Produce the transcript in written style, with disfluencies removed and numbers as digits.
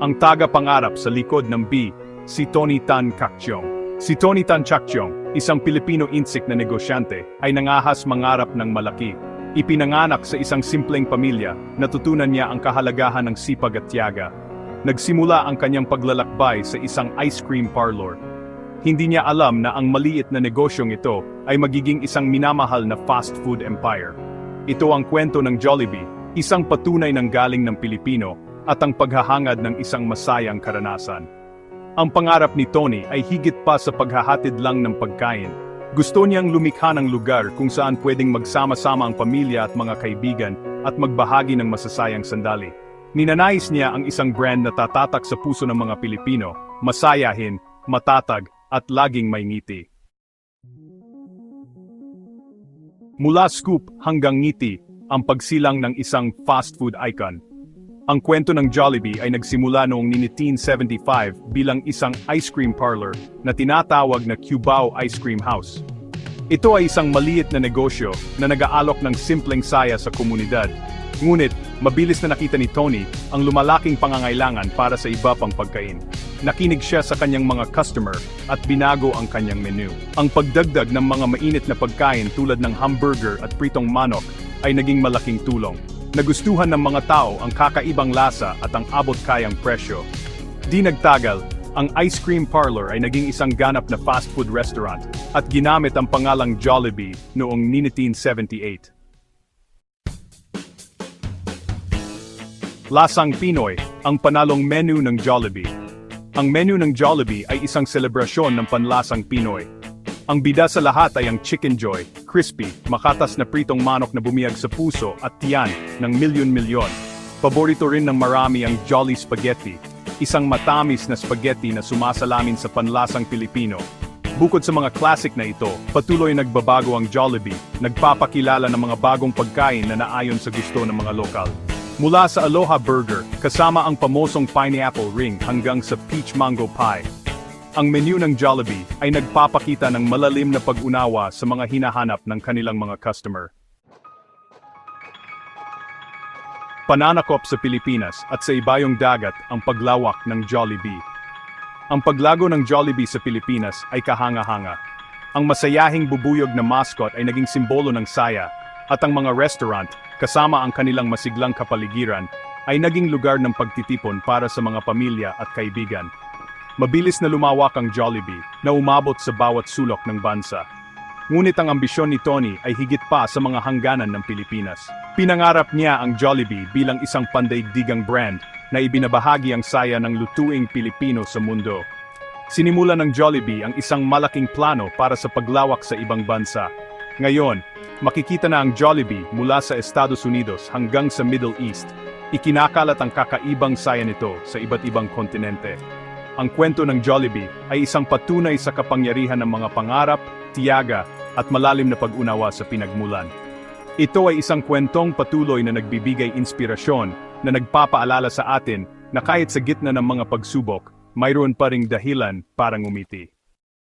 Ang taga-pangarap sa likod ng B, si Tony Tan Caktiong. Si Tony Tan Caktiong, isang Pilipino insik na negosyante, ay nangahas mangarap ng malaki. Ipinanganak sa isang simpleng pamilya, natutunan niya ang kahalagahan ng sipag at tiyaga. Nagsimula ang kanyang paglalakbay sa isang ice cream parlor. Hindi niya alam na ang maliit na negosyong ito ay magiging isang minamahal na fast food empire. Ito ang kwento ng Jollibee, isang patunay ng galing ng Pilipino at ang paghahangad ng isang masayang karanasan. Ang pangarap ni Tony ay higit pa sa paghahatid lang ng pagkain. Gusto niyang lumikha ng lugar kung saan pwedeng magsama-sama ang pamilya at mga kaibigan at magbahagi ng masasayang sandali. Ninanais niya ang isang brand na tatatak sa puso ng mga Pilipino, masayahin, matatag, at laging may ngiti. Mula scoop hanggang ngiti, ang pagsilang ng isang fast food icon. Ang kwento ng Jollibee ay nagsimula noong 1975 bilang isang ice cream parlor na tinatawag na Cubao Ice Cream House. Ito ay isang maliit na negosyo na nag-aalok ng simpleng saya sa komunidad. Ngunit, mabilis na nakita ni Tony ang lumalaking pangangailangan para sa iba pang pagkain. Nakinig siya sa kanyang mga customer at binago ang kanyang menu. Ang pagdagdag ng mga mainit na pagkain tulad ng hamburger at pritong manok ay naging malaking tulong. Nagustuhan ng mga tao ang kakaibang lasa at ang abot-kayang presyo. Di nagtagal, ang ice cream parlor ay naging isang ganap na fast food restaurant at ginamit ang pangalang Jollibee noong 1978. Lasang Pinoy, ang panalong menu ng Jollibee. Ang menu ng Jollibee ay isang selebrasyon ng panlasang Pinoy. Ang bida sa lahat ay ang Chicken Joy, crispy, makatas na pritong manok na bumiyag sa puso at tiyan ng milyon-milyon. Paborito rin ng marami ang Jolly Spaghetti, isang matamis na spaghetti na sumasalamin sa panlasang Pilipino. Bukod sa mga classic na ito, patuloy nagbabago ang Jollibee, nagpapakilala ng mga bagong pagkain na naayon sa gusto ng mga lokal. Mula sa Aloha Burger, kasama ang pamosong pineapple ring hanggang sa peach mango pie. Ang menu ng Jollibee ay nagpapakita ng malalim na pag-unawa sa mga hinahanap ng kanilang mga customer. Pananakop sa Pilipinas at sa ibayong dagat ang paglawak ng Jollibee. Ang paglago ng Jollibee sa Pilipinas ay kahanga-hanga. Ang masayahing bubuyog na mascot ay naging simbolo ng saya, at ang mga restaurant, kasama ang kanilang masiglang kapaligiran, ay naging lugar ng pagtitipon para sa mga pamilya at kaibigan. Mabilis na lumawak ang Jollibee na umabot sa bawat sulok ng bansa. Ngunit ang ambisyon ni Tony ay higit pa sa mga hangganan ng Pilipinas. Pinangarap niya ang Jollibee bilang isang pandaigdigang brand na ibinabahagi ang saya ng lutuing Pilipino sa mundo. Sinimula ng Jollibee ang isang malaking plano para sa paglawak sa ibang bansa. Ngayon, makikita na ang Jollibee mula sa Estados Unidos hanggang sa Middle East. Ikinakalat ang kakaibang saya nito sa iba't ibang kontinente. Ang kwento ng Jollibee ay isang patunay sa kapangyarihan ng mga pangarap, tiyaga, at malalim na pag-unawa sa pinagmulan. Ito ay isang kwentong patuloy na nagbibigay inspirasyon na nagpapaalala sa atin na kahit sa gitna ng mga pagsubok, mayroon pa ring dahilan para ngumiti.